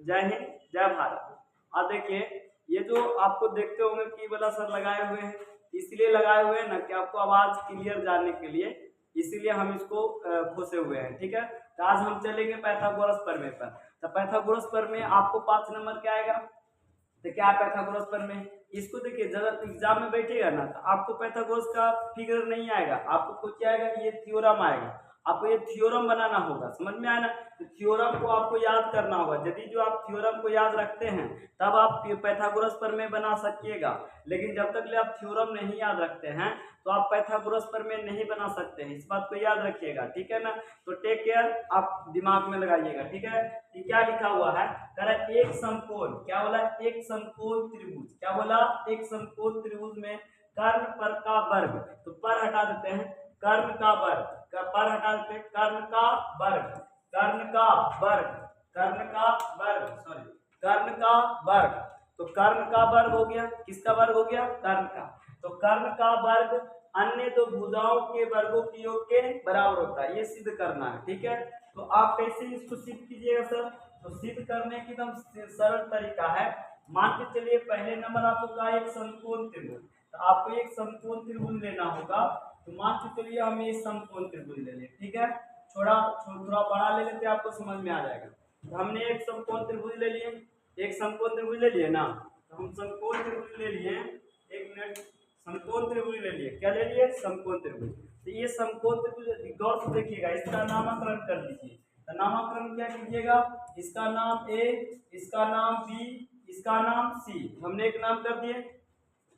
जय हिंद, जय भारत। अब देखिए, ये जो आपको देखते होंगे की वाला सर लगाए हुए हैं, इसलिए लगाए हुए हैं ना कि आपको आवाज क्लियर जानने के लिए, इसीलिए हम इसको खोसे हुए हैं। ठीक है, तो आज हम चलेंगे पाइथागोरस प्रमेय पर। तो पाइथागोरस प्रमेय आपको 5 नंबर क्या आएगा, तो क्या पाइथागोरस प्रमेय, इसको देखिए जब एग्जाम में बैठेगा ना तो आपको पाइथागोरस का फिगर नहीं आएगा, आपको क्या आएगा, ये थ्योरम आएगा। आपको ये थ्योरम बनाना होगा, समझ में आया ना। तो थ्योरम को आपको याद करना होगा, यदि जो आप थ्योरम को याद रखते हैं तब आप पाइथागोरस प्रमेय बना सकिएगा। लेकिन जब तक ले आप थ्योरम नहीं याद रखते हैं तो आप पाइथागोरस प्रमेय नहीं बना सकते हैं, इस बात को याद रखिएगा। ठीक है ना, तो टेक केयर, आप दिमाग में लगाइएगा। ठीक है, ये क्या लिखा हुआ है, कह रहा है एक समकोण, क्या बोला, एक समकोण त्रिभुज, क्या बोला, एक समकोण त्रिभुज में कर्ण पर का वर्ग, तो पर हटा देते हैं, कर्ण का वर्ग, पर हटा देते हैं, कर्ण का वर्ग, कर्ण का वर्ग, कर्ण का वर्ग, सॉरी, कर्ण का वर्ग। तो कर्ण का वर्ग हो गया, किसका वर्ग हो गया, कर्ण का। तो कर्ण का वर्ग अन्य दो भुजाओं के वर्गों के योग के बराबर होता है, ये सिद्ध करना है। ठीक है, तो आप कैसे इसको सिद्ध कीजिएगा सर, तो सिद्ध करने की एकदम सरल तरीका है। मान के चलिए पहले नंबर आपको कहा एक समकोण त्रिभुज, तो आपको एक समकोण त्रिभुज लेना होगा। तो मान के चलिए हम ये समकोण त्रिभुज ले लें। ठीक है, थोड़ा बड़ा ले लेते, आपको समझ में आ जाएगा। तो हमने एक समकोण त्रिभुज ले लिए, एक समकोण त्रिभुज ले लिए ना, तो हम समकोण त्रिभुज ले लिए, एक मिनट, समकोण त्रिभुज ले लिए, क्या ले लिए, समकोण त्रिभुज। तो ये समकोण त्रिभुज गौर से देखिएगा, इसका नामकरण कर लीजिए। तो नामकरण क्या कीजिएगा, इसका नाम ए, इसका नाम बी, इसका नाम सी, हमने एक नाम कर दिए।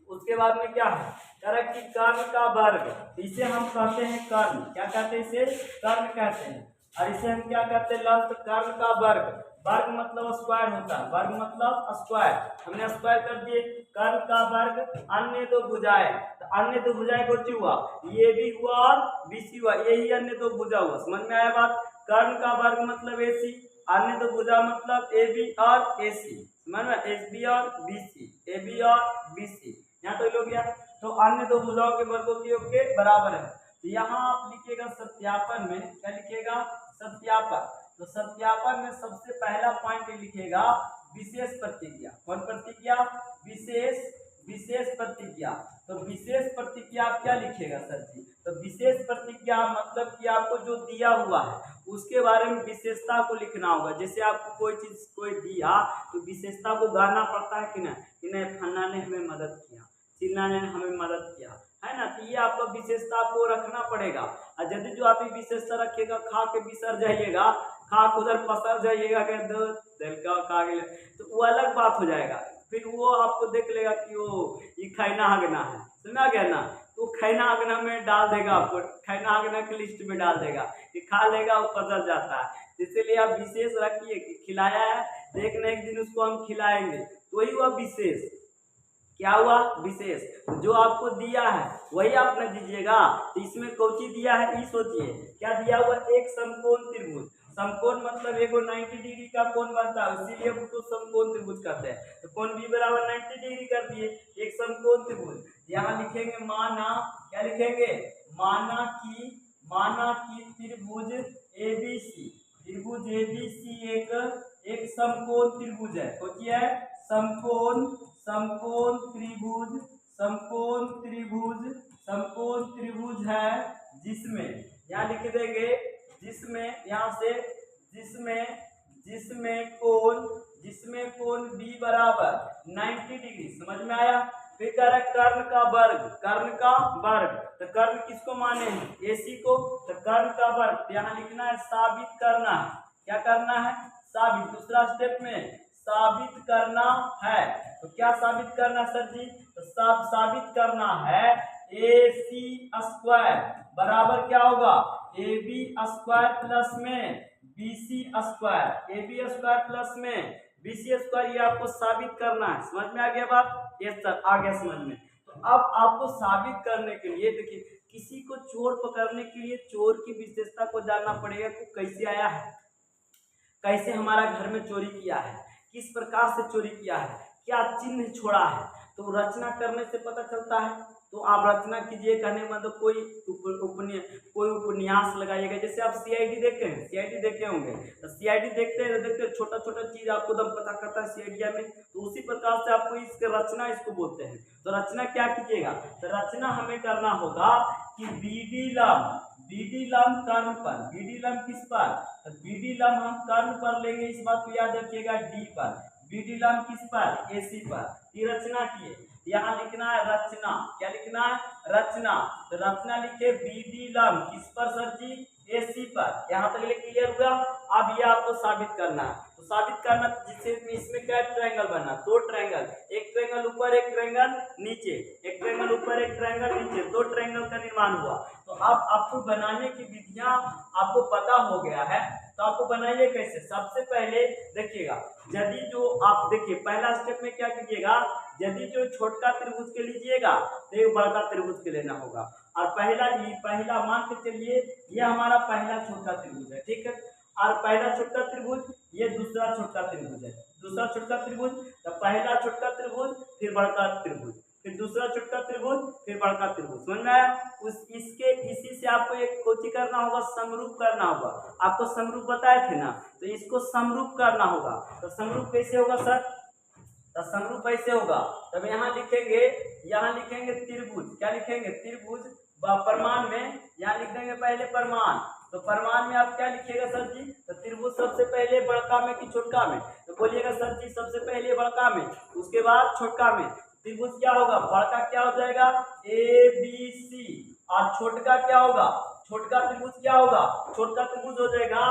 उसके बाद में क्या है, कह रहा है कि कर्ण का वर्ग, इसे हम कहते हैं कर्ण, क्या कहते हैं, इसे कर्ण कहते हैं। और इसे हम क्या कहते हैं, लंब, कर्ण का वर्ग, वर्ग मतलब स्क्वायर होता है, वर्ग मतलब स्क्वायर, हमने स्क्वायर कर दिए। कर्ण का वर्ग अन्य दो भुजाएं, तो अन्य दो भुजाएं कौन सी हुआ, ये भी हुआ और बीसी हुआ, यही अन्य दो भुजा हुआ, समझ में आया बात। कर्ण का वर्ग मतलब एसी, अन्य दो भुजा मतलब ए बी और ए सी, समझ में, एस बी और बी सी, ए बी और बी सी, यहाँ तो हो गया। तो अन्य दो भुजाओं के वर्गों के योग के बराबर है। तो यहाँ आप लिखिएगा सत्यापन में, क्या लिखिएगा, सत्यापन। तो सत्यापन में सबसे पहला पॉइंट लिखिएगा विशेष प्रतिक्रिया, कौन प्रतिक्रिया, विशेष प्रतिक्रिया। तो विशेष प्रतिक्रिया आप क्या लिखिएगा सर जी, तो विशेष प्रतिक्रिया मतलब कि आपको जो दिया हुआ है उसके बारे में विशेषता को लिखना होगा। जैसे आपको कोई चीज कोई दिया तो विशेषता को गाना पड़ता है कि नहीं, फन्ना ने हमें मदद किया, चिल्ला ने हमें मदद किया, है ना। तो ये आपको विशेषता को रखना पड़ेगा। और यदि जो आप विशेषता रखिएगा, खा के बिसर जाइएगा, खा उधर पसर जाइएगा के दिल का खा गया, तो वो अलग बात हो जाएगा। फिर वो आपको देख लेगा कि वो ये खैना हगना है, सुना गया ना, तो खैना हगना में डाल देगा, आपको खैना हगना की लिस्ट में डाल देगा कि खा लेगा वो पसर जाता है। इसीलिए आप विशेष रखिए कि खिलाया है, एक न एक दिन उसको हम खिलाएंगे, तो वही हुआ विशेष। क्या हुआ, विशेष। जो आपको दिया है वही आप न दीजिएगा। तो इसमें कौची दिया है, ये सोचिए, क्या दिया हुआ, एक समकोण त्रिभुज। समकोण मतलब एगो 90 डिग्री का कोण बनता है, इसीलिए उसको समकोण त्रिभुज कहते हैं। तो कोण बी बराबर 90 डिग्री कर दिए, एक समकोण त्रिभुज। यहाँ लिखेंगे माना, क्या लिखेंगे, माना की त्रिभुज एबीसी, त्रिभुज एबीसी एक समकोण त्रिभुज है, कौची है, समकोण त्रिभुज, समकोण त्रिभुज है, जिसमें, यहाँ लिख देंगे, जिसमें, यहाँ से, जिसमें कोण बी बराबर 90 डिग्री, समझ में आया। फिर कह रहा है कर्ण का वर्ग, तो कर्ण किसको माने हैं, एसी को, तो कर्ण का वर्ग यहाँ लिखना है, साबित करना है, क्या करना है, साबित। दूसरा स्टेप में साबित करना है, तो क्या साबित करना सर जी, तो साबित करना है ए सी स्क्वायर बराबर क्या होगा, ए बी स्क्वायर प्लस में B C square, A B square plus में बी सी स्क्वायर, ये आपको साबित करना है। समझ में आ गया बात, ये सर आ गया समझ में। तो अब आपको साबित करने के लिए देखिए, किसी को चोर पकड़ने के लिए चोर की विशेषता को जानना पड़ेगा कि कैसे आया है, कैसे हमारा घर में चोरी किया है, किस प्रकार से चोरी किया है, क्या चिन्ह छोड़ा है, तो रचना करने से पता चलता है। तो आप रचना कीजिए, कहने का मतलब कोई उपन्यास लगाइएगा। जैसे आप सीआईडी देखते हैं, सीआईडी देखे होंगे, तो सीआईडी देखते हैं छोटा छोटा चीज आपको दम पता करता है सीआईडी में, तो उसी प्रकार से आपको इसके रचना इसको बोलते हैं। तो रचना क्या कीजिएगा, तो रचना हमें करना होगा कि बीडी लम कर्ण पर, बीडी लम किस पर, तो बीडी लम हम कर्ण पर लेंगे, इस बात को याद रखिएगा, डी पर। बीडी लम किस पर, एसी पर। ये रचना किए, यहाँ लिखना है रचना, क्या लिखना है, रचना। तो रचना लिखे बीडी लम किस पर सर जी, एसी पर। यहाँ तक क्लियर हुआ। अब ये आपको साबित करना है, तो साबित करना जिससे इसमें क्या ट्रायंगल बना, दो ट्रायंगल, एक ट्रायंगल ऊपर एक ट्रायंगल नीचे, एक ट्रायंगल ऊपर एक ट्रायंगल नीचे, दो ट्रायंगल का निर्माण हुआ। तो अब आपको बनाने की विधियां आपको पता हो गया है, तो आपको बनाइए कैसे। सबसे पहले देखिएगा, यदि जो आप देखिए पहला स्टेप में क्या कीजिएगा, यदि जो छोटा त्रिभुज के लीजिएगा तो एक बड़ा त्रिभुज के लेना होगा। और पहला मान के चलिए ये हमारा पहला छोटा त्रिभुज है, ठीक है। और पहला छोटा त्रिभुज, ये दूसरा छोटा त्रिभुज है, दूसरा छोटा त्रिभुज, तो पहला छोटा त्रिभुज फिर बड़ा त्रिभुज, फिर दूसरा छोटा त्रिभुज फिर बड़ा त्रिभुज, समझ में आया। इसी से आपको एक कोची करना होगा, समरूप करना होगा। आपको समरूप बताए थे ना, तो इसको समरूप करना होगा। तो समरूप कैसे होगा सर, तो समरूप ऐसे होगा, तब यहाँ लिखेंगे त्रिभुज, क्या लिखेंगे, त्रिभुज। परमाण में यहाँ लिख देंगे पहले परमाण, तो परमाण में आप क्या लिखिएगा सर जी, तो त्रिभुज सबसे पहले बड़का में कि छोटका में, तो बोलिएगा सर जी सबसे पहले बड़का में, उसके बाद छोटका में। त्रिभुज क्या होगा, बड़का क्या हो जाएगा, ए बी सी, और छोटका क्या होगा, छोटका त्रिभुज क्या होगा, छोटका त्रिभुज हो जाएगा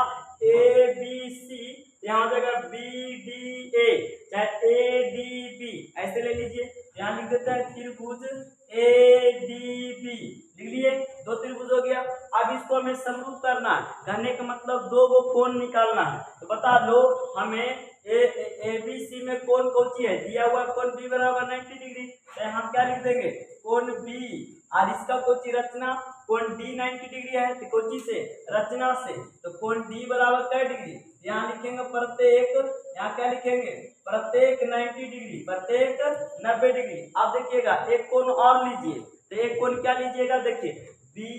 ए बी सी, यहाँ हो जाएगा बी डी ए, चाहे ए डी बी, ऐसे ले लीजिए। यहाँ लिख देता है त्रिभुज ए डी बी, लिख लिए, दो त्रिभुज हो गया। अब इसको हमें समरूप करना है, कहने का मतलब दो गो कोण निकालना है। तो बता लो हमें ए बी सी में कोण कौन है, दिया हुआ कोण बी बराबर 90 डिग्री, तो हम क्या लिख देंगे, कोण बी, और इसका कोची रचना, कोण डी 90 डिग्री है, तो कोची से, रचना से, तो कोण डी बराबर क्या डिग्री, यहाँ लिखेंगे प्रत्येक, यहाँ क्या लिखेंगे, प्रत्येक 90 डिग्री, प्रत्येक 90 डिग्री। अब देखिएगा एक कोण और लीजिए, तो एक कोण क्या लीजिएगा, देखिए बी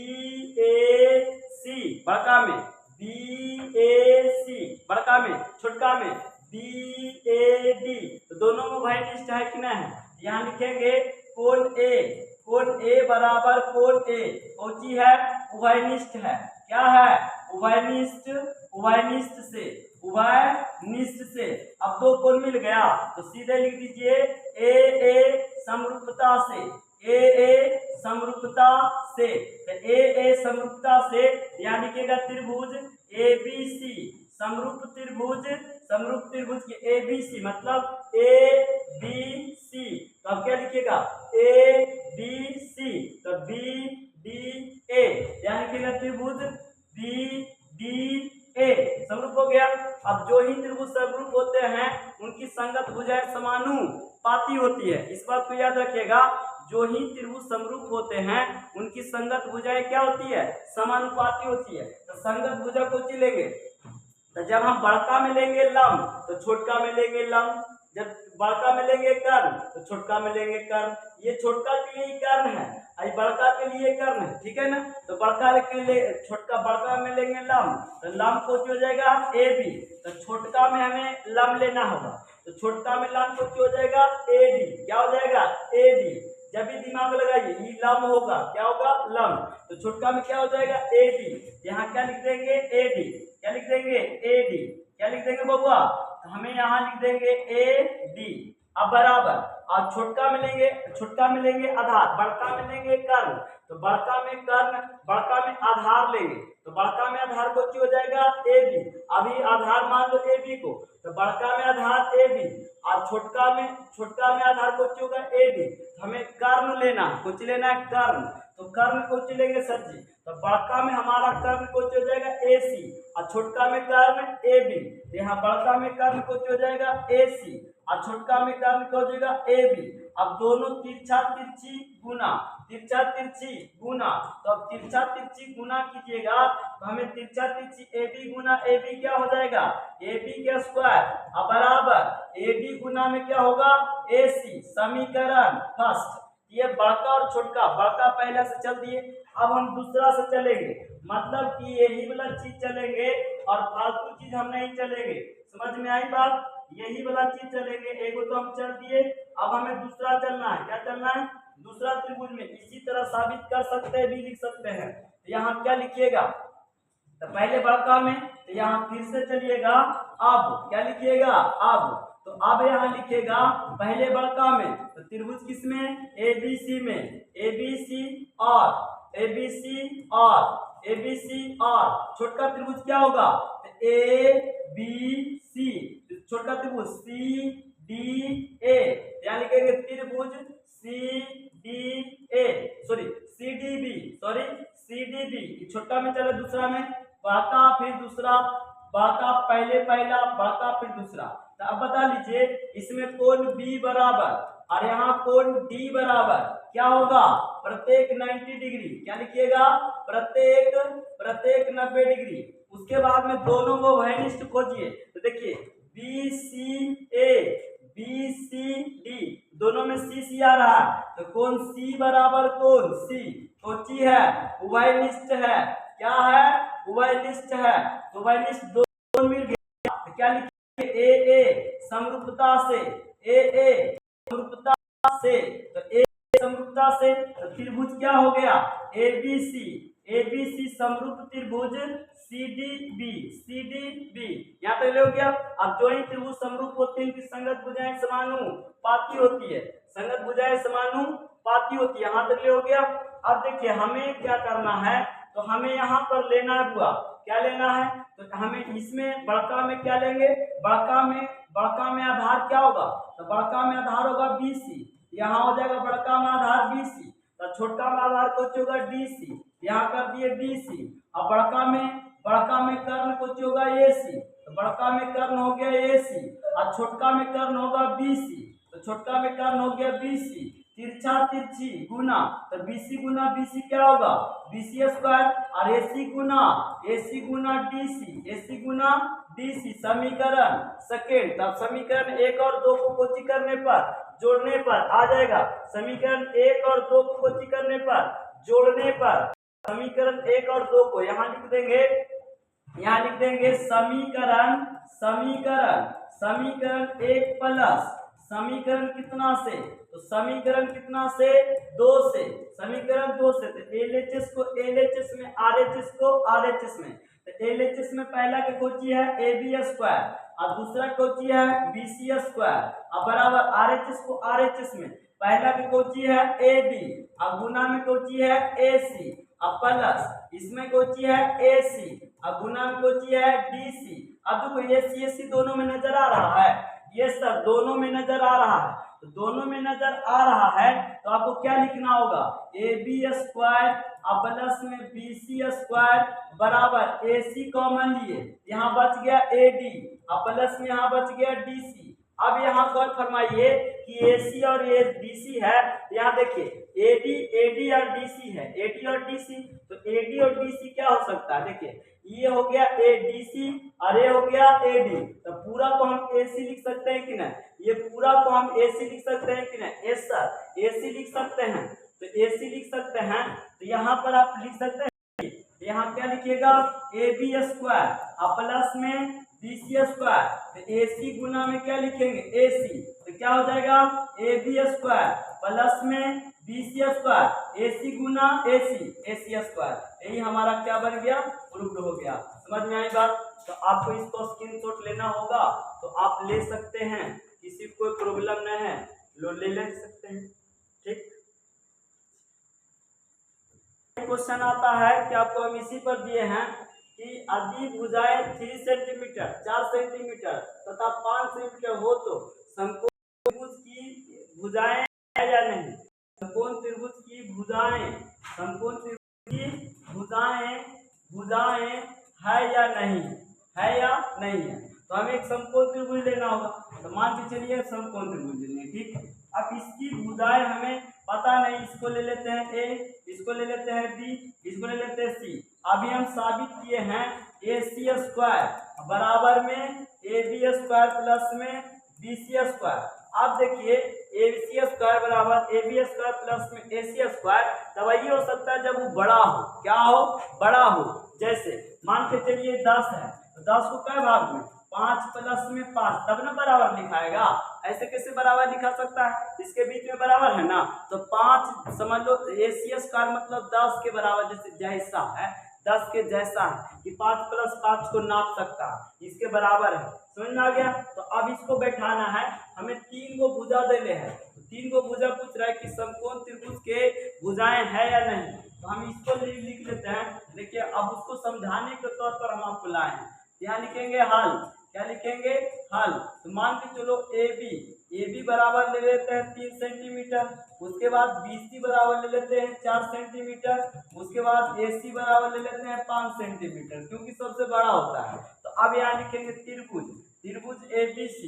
ए सी बड़का में, बी ए सी बड़का में, छोटका में बी ए डी, तो दोनों में उभयनिष्ठ है कि नहीं है। यहाँ लिखेंगे कोण ए बराबर कोण ए, कौची है, उभयनिष्ठ है, क्या है, उभयनिष्ठ, उभयनिष्ठ से। अब दो कोण मिल गया, तो सीधे लिख दीजिए ए समरूपता से, ए समरूपता से, तो ए समरूपता से, यहाँ लिखिएगा त्रिभुज ए बी सी, समरूप त्रिभुज की ए बी सी मतलब ए बी सी, तो अब क्या लिखिएगा ए बी सी, तो बी डी ए, यहाँ लिखिएगा त्रिभुज बी डी ए, समरूप हो गया। अब जो ही त्रिभुज समरूप होते हैं उनकी संगत भुजाएं समानुपाती होती है, इस बात को याद रखिएगा। जो ही त्रिभुज समरूप होते हैं उनकी संगत भुजाएं क्या होती है, समानुपाती होती है। तो संगत भुजा को लेंगे, तो जब हम बड़का में लेंगे लम तो छोटका में लेंगे लम, जब बड़का में लेंगे कर्ण तो छोटका में लेंगे कर्ण। ये छोटका के लिए कर्ण है, बड़का के लिए कर्ण है, ठीक है ना। तो बड़का के लिए छोटका, बड़का में लेंगे लम, तो लम को हो जाएगा ए बी, तो छोटका में हमें लम लेना होगा, तो छोटका में लम को हो जाएगा ए डी, क्या हो जाएगा ए डी। जब भी दिमाग लगाइए, ये लम होगा, क्या होगा लम, तो छोटका में क्या हो जाएगा ए डी। यहाँ क्या लिख देंगे ए डी, क्या लिख देंगे ए डी, क्या लिख देंगे बबुआ, तो हमें यहाँ लिख देंगे ए डी। अब बराबर, अब छोटका में लेंगे आधार, बड़का में लेंगे कर्ण, तो बड़का में कर्ण, बड़का में आधार लेंगे, तो बड़का में आधार को हो जाएगा ए बी। अभी आधार मान लो ए बी को, तो बड़का में आधार ए बी, और छोटका में आधार को होगा ए डी। हमें कर्ण लेना, कुछ लेना है कर्ण, तो कर्ण को लेंगे सर जी, तो बड़का में हमारा कर्ण को हो जाएगा ए सी, और छोटका में कर्ण ए बी। यहाँ बड़का में कर्ण को हो जाएगा ए सी, और छोटका में कर्ण को हो जाएगा ए बी। अब दोनों तिरछा तिरछी गुना, तो अब तिरछा तिरछी गुना कीजिएगा, तो हमें तिरछा तिरछी A B Guna A B क्या हो जाएगा ए बी के स्क्वायर, अब बराबर ए बी गुना में क्या होगा ए सी। समीकरण फर्स्ट, ये बड़का और छोटका, बड़का पहले से चल दिए, अब हम दूसरा से चलेंगे, मतलब कि यही वाला चीज चलेंगे और फालतू चीज हम नहीं चलेंगे। समझ में आई बात? यही वाला चीज चलेंगे। एक तो हम चल दिए, अब हमें दूसरा चलना है। क्या चलना है? दूसरा त्रिभुज में इसी तरह साबित कर सकते हैं, भी लिख सकते हैं। तो यहाँ क्या लिखिएगा? तो पहले बड़का में, तो यहाँ फिर से चलिएगा, अब क्या लिखिएगा? अब। तो अब यहाँ लिखेगा पहले बड़का में, तो त्रिभुज किसमें? एबीसी में, एबीसी और एबीसी और एबीसी और छोटका त्रिभुज क्या होगा? तो ए बी सी, छोटका त्रिभुज सी डी ए, यहाँ लिखेंगे त्रिभुज C D A, sorry C D B, sorry C D B. छोटा में चले दूसरा में, बड़का फिर दूसरा, बड़का पहले पहला, बड़का फिर दूसरा। तो अब बता लीजिए इसमें कोण बी बराबर और यहाँ कोण डी बराबर क्या होगा? प्रत्येक 90 डिग्री। क्या लिखिएगा? प्रत्येक 90 डिग्री। उसके बाद में दोनों को वहनिष्ठ खोजिए। तो देखिए बी सी ए, बी सी डी, दोनों में सी सी आ रहा है, तो कोण सी बराबर कोण सी कोची है? उभयनिष्ठ है। क्या है? उभयनिष्ठ है। तो उभयनिष्ठ दोनों मिल गया। तो क्या लिखिए? ए ए समरूपता से, ए ए समरूपता से, तो ए समरूपता से तो त्रिभुज क्या हो गया? एबीसी, एबीसी समरूप त्रिभुज सीडीबी, सीडीबी। यहाँ तक हो गया। अब जो ही त्रिभुज समरूप होते हैं उनकी संगत भुजाएं समानुपाती होती है, संगत भुजाएं समानुपाती होती है। यहाँ तक हो गया। अब देखिए हमें क्या करना है, तो हमें यहाँ पर लेना है बुआ, क्या लेना है? तो हमें इसमें बड़का में क्या लेंगे? बड़का में आधार क्या होगा? तो बड़का में आधार होगा बीसी, यहाँ हो जाएगा बड़का में आधार बीसी, तो छोटा में आधार कुछ होगा डीसी, यहाँ कर दिए डीसी। अब बड़का में कर्ण कुछ होगा एसी, तो बड़का में कर्ण हो गया एसी, और छोटका में कर्ण होगा बीसी, तो छोटका में कर्ण हो गया बीसी। तिरछा तिरछी गुना, तो बीसी गुना बीसी क्या होगा? बीसी स्क्वायर, और एसी गुना डीसी, एसी गुना डीसी। समीकरण सेकेंड, तब समीकरण 1 और 2 को कोची करने पर, जोड़ने पर आ जाएगा। समीकरण 1 और 2 को कोची करने पर, जोड़ने पर, समीकरण 1 और 2 को यहाँ लिख देंगे, समीकरण 1 प्लस समीकरण कितना से? तो समीकरण कितना से? 2 से, समीकरण 2 से। तो एलएचएस को एलएचएस में, आरएचएस को आरएचएस में। तो एलएचएस में पहला के कोची है एबी स्क्वायर और दूसरा कोची है बीसी स्क्वायर, अब बराबर आरएचएस को आरएचएस में, पहला के कोची है एबी, अब गुना में कोची है एसी, अब प्लस इसमें कोची है एसी, अब गुना में कोची है डीसी। अब देखो एसी एसी दोनों में नजर आ रहा है, ये सब दोनों में नजर आ रहा है, तो दोनों में नजर आ रहा है तो आपको क्या लिखना होगा? ए बी स्क्वायर अब प्लस में बी सी स्क्वायर बराबर ए सी कॉमन लिए, यहाँ बच गया ए डी, अब प्लस में यहाँ बच गया डी सी। अब यहाँ गौर फरमाइए कि ए सी और ए डी सी है, यहाँ देखिए ए डी और डी सी है, ए डी और डी सी, तो ए डी और डी सी क्या हो सकता है? देखिए ये हो गया ए डी सी और ये हो गया ए डी, तो पूरा को हम ए सी लिख सकते हैं कि नहीं? ये पूरा को हम ए सी लिख सकते हैं कि नहीं? यस सर, ए सी लिख सकते हैं, तो ए सी लिख सकते हैं। तो यहाँ पर आप लिख सकते हैं, यहाँ क्या लिखिएगा? ए बी स्क्वायर और प्लस में बी सी स्क्वायर, तो ए सी गुना में क्या लिखेंगे? ए सी, तो क्या हो जाएगा? ए बी स्क्वायर प्लस में बी सी स्क्वायर, ए सी गुना ए सी स्क्वायर, यही हमारा क्या बन गया? प्रूव्ड हो गया। समझ में आई बात? तो आपको इसको स्क्रीनशॉट लेना होगा तो आप ले सकते हैं, किसी को कोई प्रॉब्लम नहीं है, ले सकते हैं। ठीक, क्वेश्चन आता है कि आपको हम इसी पर दिए हैं कि यदि भुजाएं 3 सेंटीमीटर, 4 सेंटीमीटर तथा 5 सेंटीमीटर हो तो समकोण त्रिभुज की भुजाएं है या नहीं? समकोण त्रिभुज की भुजाएं, समकोण त्रिभुज की भुजाएं है या नहीं? है या नहीं है? तो हमें एक समकोण त्रिभुज लेना होगा, तो मान के चलिए समकोण त्रिभुज लेंगे। ठीक, अब इसकी भुजाएं हमें पता नहीं, इसको ले लेते हैं ए, इसको ले लेते हैं बी, इसको ले लेते हैं सी। अभी हम साबित किए हैं ए सी स्क्वायर बराबर में ए बी स्क्वायर प्लस में बी सी स्क्वायर, अब देखिए AC स्क्वायर बराबर AB स्क्वायर प्लस में AC स्क्वायर, तब ये हो सकता है जब वो बड़ा हो, क्या हो, बड़ा हो। जैसे मान के चलिए 10 है, तो 10 को क्या भाग में 5 प्लस में 5, तब ना बराबर लिखाएगा। ऐसे कैसे बराबर लिखा सकता है, इसके बीच में बराबर है ना, तो 5 समझ लो AC स्क्वायर मतलब 10 के बराबर, जैसे जैसा है 10 के जैसा है कि 5 प्लस 5 को नाप सकता है, इसके बराबर है। समझ में आ गया। तो अब इसको बैठाना है, हमें 3 गो भुजा देने हैं, तो 3 गो भुजा पूछ रहा है कि समकोण त्रिभुज के भुजाएं है या नहीं, तो हम इसको लिख लेते हैं। देखिए अब उसको समझाने के तौर पर हम आपको लाए हैं, यहाँ लिखेंगे हल, क्या लिखेंगे, हल। तो मान के चलो AB बराबर ले लेते हैं 3 सेंटीमीटर, उसके बाद BC बराबर ले लेते हैं 4 सेंटीमीटर, उसके बाद AC बराबर ले लेते हैं 5 सेंटीमीटर, क्योंकि सबसे बड़ा होता है। तो अब यहाँ लिखेंगे त्रिभुज ABC,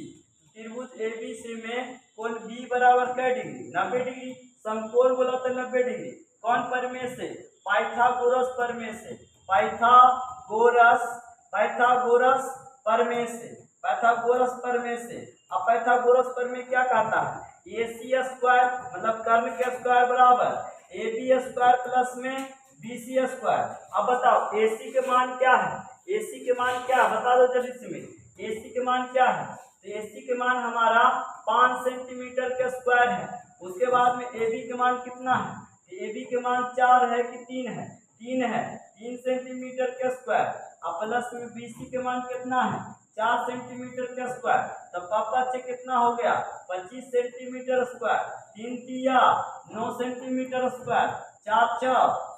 त्रिभुज ABC में कोण B बराबर क्या डिग्री, 90 डिग्री। समकोण बोला तो 90 डिग्री, कौन परमेय से, पाइथागोरस परमेय से, पाइथागोरस परमेय से, पाइथागोरस परमेय से। अब पाइथागोरस परमेय क्या कहता है, AC स्क्वायर मतलब कर्ण के स्क्वायर बराबर AB स्क्वायर प्लस में BC स्क्वायर। अब बताओ AC के मान क्या है, AC के मान क्या है बता दो जल्दी से में, AC के मान क्या है, तो AC के मान हमारा 5 सेंटीमीटर के स्क्वायर है। उसके बाद में AB के मान कितना है, AB के मान 4 है कि 3 है, 3 है, 3 सेंटीमीटर के स्क्वायर। अब प्लस में BC के मान कितना है, 4 सेंटीमीटर के स्क्वायर, तब पापा से कितना हो गया 25 सेंटीमीटर स्क्वायर, 3 तिया 9 सेंटीमीटर स्क्वायर, 4 6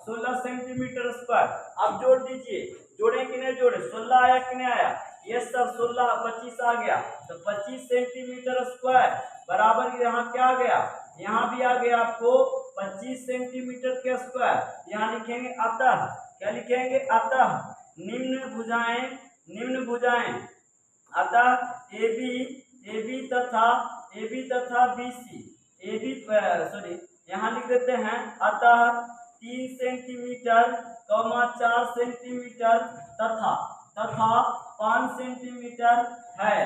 16 सेंटीमीटर स्क्वायर। अब जोड़ दीजिए, जोड़े कि नहीं जोड़े, 16 आया कि नहीं आया, ये सब 16 25 आ गया, तो 25 सेंटीमीटर स्क्वायर बराबर यहाँ क्या आ गया, यहाँ भी आ गया आपको 25 सेंटीमीटर के स्क्वायर। यहाँ लिखेंगे अतः, क्या लिखेंगे, अतः निम्न भुजाएं अतः AB तथा BC, यहाँ लिख देते हैं अतः 3 सेंटीमीटर 4 सेंटीमीटर तथा 5 सेंटीमीटर है,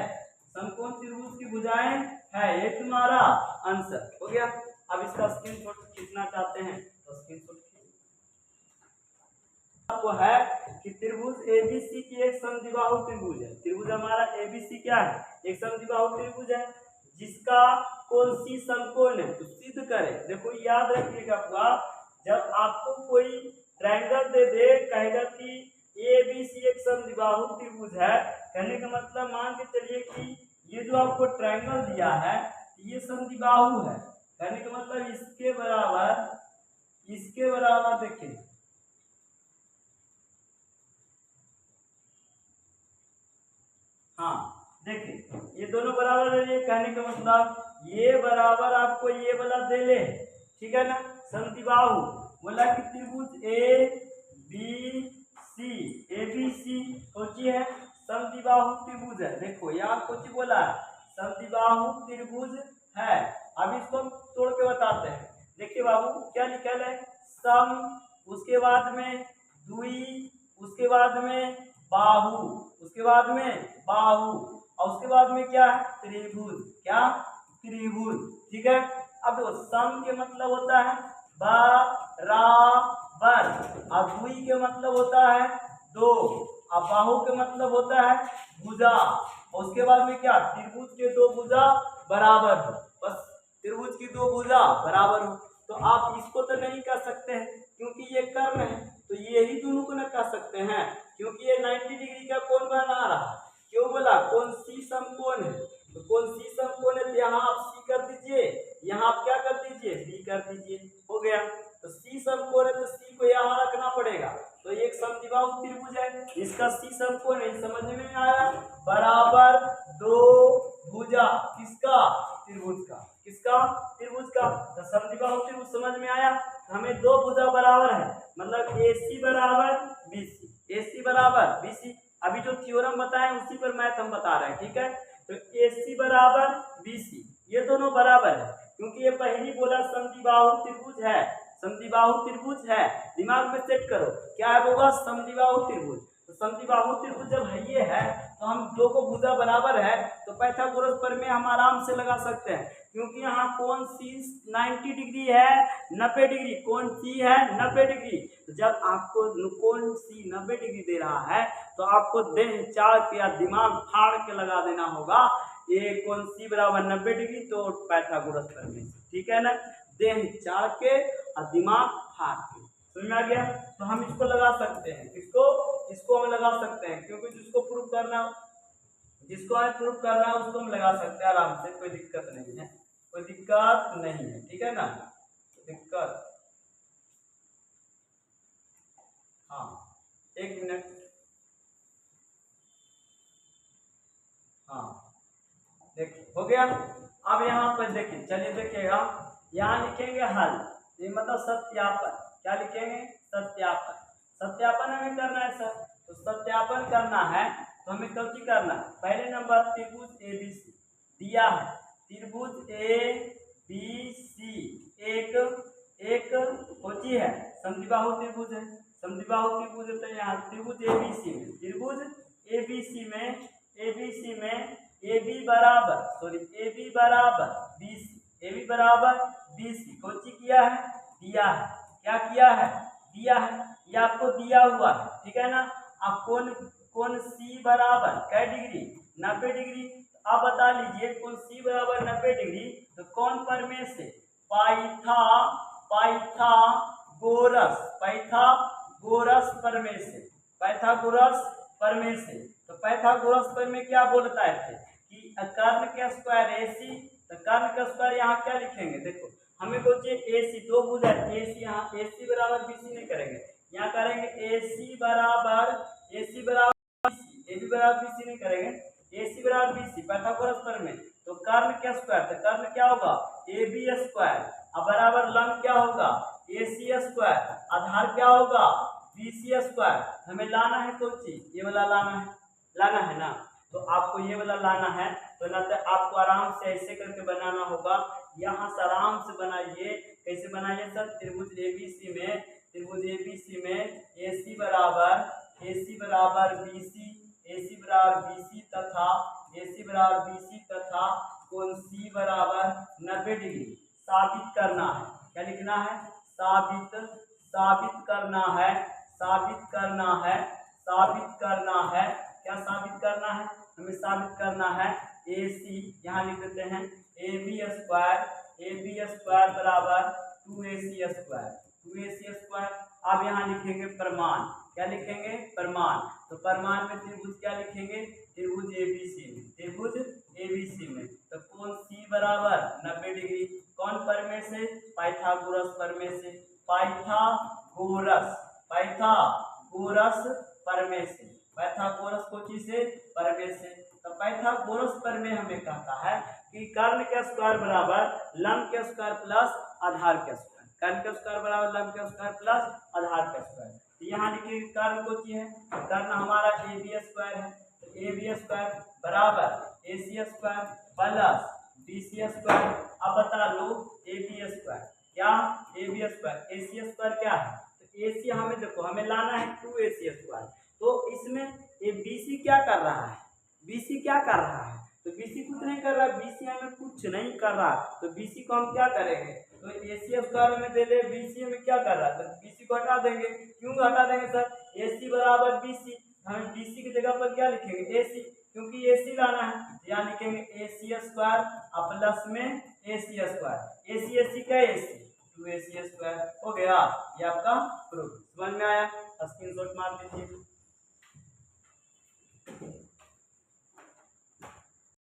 समकोण त्रिभुज की भुजाएं है, ये तुम्हारा आंसर हो गया। अब इसका स्क्रीनशॉट खींचना चाहते हैं तो स्क्रीनशॉट आपको है कि त्रिभुज ABC की एक समद्विबाहु त्रिभुज है, त्रिभुज हमारा ABC क्या है, एक समद्विबाहु त्रिभुज है जिसका कोण C समकोण है, तो सिद्ध करें। देखो याद रखिएगा पूरा, जब आपको कोई ट्रायंगल दे दे, कहेगा कि ABC एक समद्विबाहु त्रिभुज है, कहने का मतलब मान के चलिए कि ये जो आपको ट्रायंगल दिया है ये समद्विबाहु है, कहने का मतलब इसके बराबर देखिए, हाँ देखिए ये दोनों बराबर है, ये कहने का मतलब ये बराबर आपको ये वाला दे ले, ठीक है ना, समद्विबाहु बोला कि त्रिभुज ABC सोची है समद्विबाहु त्रिभुज है। देखो यहाँ कुछ बोला है समद्विबाहु त्रिभुज है। अब इसको हम तोड़ के बताते हैं। देखिए बाबू क्या लिखा है, सम, उसके बाद में द्वि, उसके बाद में बाहु, उसके बाद में बाहु, और उसके बाद में क्या है त्रिभुज, क्या त्रिभुज, ठीक है। अब देखो सम के मतलब होता है बराबर, और द्वि के मतलब होता है दो, और बाहु के मतलब होता है भुजा, और उसके बाद में क्या त्रिभुज के दो भुजा बराबर हो, बस त्रिभुज की दो भुजा बराबर हो। तो आप इसको तो नहीं कर सकते हैं क्योंकि ये कर्ण है, तो ये ही दोनों को न कर सकते हैं क्योंकि ये 90 डिग्री का कोण बना रहा। क्यों बोला, कोण C समकोण है, तो कोण C समकोण है, तो यहाँ आप C कर दीजिए, यहाँ आप क्या कर दीजिए B कर दीजिए, हो गया। तो C समकोण है तो C को यहाँ रखना पड़ेगा, तो एक समद्विबाहु त्रिभुज है, इसका C समकोण है, समझ में आया, बराबर दो भुजा, किसका त्रिभुज का, किसका त्रिभुज का, तो समद्विबाहु त्रिभुज समझ में आया। हमें दो भुजा बराबर है, मतलब AC बराबर BC, AC बराबर BC। अभी जो थ्योरम बताए उसी पर मैथ हम बता रहे हैं, ठीक है। तो AC बराबर BC, ये दोनों बराबर है क्योंकि ये पहली बोला समद्विबाहु त्रिभुज है, समद्विबाहु त्रिभुज है, दिमाग में सेट करो क्या है होगा समद्विबाहु त्रिभुज। तो समद्विबाहु त्रिभुज जब है ये है तो हम दो को भुजा बराबर है तो पाइथागोरस प्रमेय हम आराम से लगा सकते हैं, क्योंकि यहाँ कोण सी 90 डिग्री है, 90 डिग्री कोण सी है 90 डिग्री। तो जब आपको कोण सी 90 डिग्री दे रहा है तो आपको देह चाड़ के या दिमाग फाड़ के लगा देना होगा ये कोण सी बराबर 90 डिग्री, तो पाइथागोरस प्रमेय। ठीक है ना, देह चाड़ के और दिमाग फाड़ के। समझ में आ गया? तो हम इसको लगा सकते हैं, इसको हम लगा सकते हैं, क्योंकि जिसको हमें प्रूफ करना है उसको हम लगा सकते हैं आराम से, कोई दिक्कत नहीं है, कोई दिक्कत नहीं है। ठीक है ना, दिक्कत, हाँ 1 मिनट, हाँ देखिए हो गया। अब यहाँ पर देखिए, चलिए देखिएगा, यहाँ लिखेंगे हल, ये मतलब सत्यापन। क्या लिखेंगे? सत्यापन। सत्यापन हमें करना है सर, तो सत्यापन करना है तो हमें कब की करना है? पहले नंबर त्रिभुज ABC दिया है, त्रिभुज ABC एक कोची है, समद्विबाहु त्रिभुज है, समद्विबाहु त्रिभुज है। तो यहाँ त्रिभुज ABC में AB बराबर BC कोची किया है? दिया है। क्या किया है? दिया है, ये आपको दिया हुआ है। ठीक है ना, अब कोण C बराबर कै डिग्री? 90 डिग्री। आप बता लीजिए कोण C बराबर 90 डिग्री तो कौन प्रमेय से? पाइथागोरस प्रमेय से, पाइथागोरस प्रमेय से। तो पाइथागोरस प्रमेय क्या बोलता है कि कर्ण के स्क्वायर AC, तो कर्ण का स्क्वायर यहाँ क्या लिखेंगे? देखो हमें को चाहिए AC, दो भुजा AC, यहाँ AC बराबर BC नहीं करेंगे, यहाँ करेंगे AC बराबर BC, AB बराबर BC नहीं करेंगे, AC बराबर BC पाइथागोरस प्रमेय। तो कर्ण क्या स्क्वायर, तो कर्ण क्या होगा? AB स्क्वायर, अब बराबर लंब क्या होगा? AC स्क्वायर, आधार क्या होगा? BC square. हमें लाना है कौन चीज? ये वाला लाना है ना, तो आपको ये वाला लाना है, तो ना तो आपको आराम से ऐसे करके बनाना होगा, यहाँ से आराम से बनाइए। कैसे बनाइए सर? त्रिभुज ABC में AC बराबर BC तथा कोण C बराबर 90 डिग्री साबित करना है। क्या लिखना है? साबित करना है। क्या साबित करना है? हमें साबित करना है AC, यहाँ लिख देते हैं AB स्क्वायर बराबर 2AC स्क्वायर। अब यहाँ लिखेंगे प्रमाण। क्या लिखेंगे? प्रमाण। तो प्रमाण में त्रिभुज क्या लिखेंगे? त्रिभुज ABC में तो कोण C बराबर 90 डिग्री, कौन प्रमेय से? पाइथागोरस प्रमेय से, पाइथागोरस कोची से? प्रमेय से। तो पाइथागोरस प्रमेय हमें कहता है कि कर्ण के स्क्वायर बराबर लंब के स्क्वायर प्लस आधार के स्क्वायर, कर्ण के स्क्वायर बराबर लंब के स्क्वायर प्लस आधार के स्क्वायर। तो यहाँ लिखिए कर्ण कोची है? कर्ण हमारा AB स्क्वायर है, तो AB स्क्वायर बराबर AC square plus BC square. अब बता लो AB स्क्वायर क्या? AB स्क्वायर, AC स्क्वायर क्या है? तो AC हमें देखो, हमें लाना है 2AC स्क्वायर। तो इसमें ये BC क्या कर रहा है? तो BC कुछ नहीं कर रहा, BC हमें कुछ नहीं कर रहा, तो BC को हम क्या करेंगे? तो AC स्क्वायर में दे ले, BC में क्या कर रहा है? तो BC को हटा देंगे। क्यों हटा देंगे सर? AC बराबर BC, हमें BC की जगह पर क्या लिखेंगे? AC, क्योंकि AC लाना है, यहाँ लिखेंगे AC स्क्वायर और प्लस में AC स्क्वायर। AC क्या है? AC 2AC square. हो गया, ये आपका प्रूफ। समझ में आया? स्क्रीनशॉट मार दीजिए।